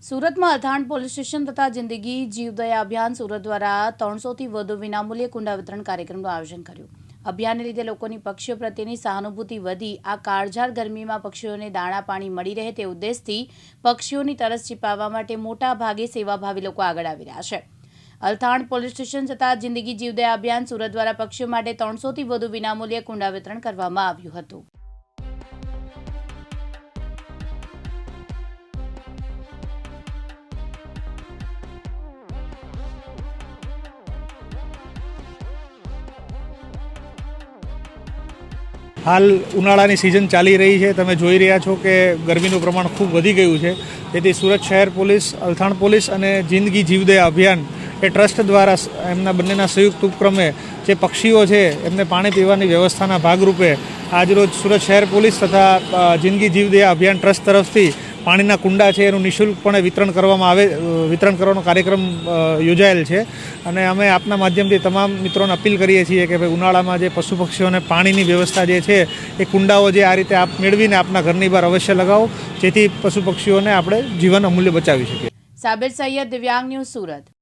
સુરત में Althan police station તથા જિંદગી જીવદયા અભિયાન સુરત દ્વારા 300 થી વધુ વિનામૂલ્યે કુંડા વિતરણ કાર્યક્રમનું આયોજન કર્યું। અભિયાનને લીધે લોકોની પક્ષીઓ પ્રત્યેની સહાનુભૂતિ વધી આ કાળઝાળ ગરમીમાં પક્ષીઓને દાણા પાણી મળી રહે તે ઉદ્દેશથી પક્ષીઓની તરસ છીપાવવા માટે મોટા ભાગે સેવાભાવી લોકો આગળ આવી રહ્યા છે। અલથાણ પોલીસ સ્ટેશન તથા જિંદગી જીવદયા અભિયાન સુરત દ્વારા પક્ષીઓ માટે 300 થી વધુ વિનામૂલ્યે કુંડા વિતરણ કરવામાં આવ્યું હતું। हाल उनाळानी सीजन चाली रही है। तमे जोई रह्या छो कि गरमीनुं प्रमाण खूब वधी गयुं छे। तेथी सूरत शहर पोलीस, अलथाण पोलीस अने जिंदगी जीवदया अभियान ए ट्रस्ट द्वारा एमना बंनेना संयुक्त उपक्रमे जे पक्षीओ छे एमने पाणी पीवानी व्यवस्थाना भागरूपे આજરોજ सूरत शहर पोलीस तथा जिंदगी जीवदया अभियान ट्रस्ट तरफथी पाणीना कुंडा है एનું નિઃશુલ્કપણે વિતરણ કરવાનો કાર્યક્રમ યોજાયેલ છે। અને અમે આપના માધ્યમથી તમામ મિત્રોને અપીલ કરીએ છીએ કે ભાઈ ઉનાળામાં જે પશુ પક્ષીઓને પાણીની વ્યવસ્થા જે છે એ કુંડાઓ જે આ રીતે આપ મેળવીને આપના ઘરની બહાર અવશ્ય લગાવો, જેથી પશુ પક્ષીઓને આપણે જીવન અમૂલ્ય બચાવી શકીએ। સાબિર સૈયદ, દિવ્યાંગ ન્યૂઝ, સુરત।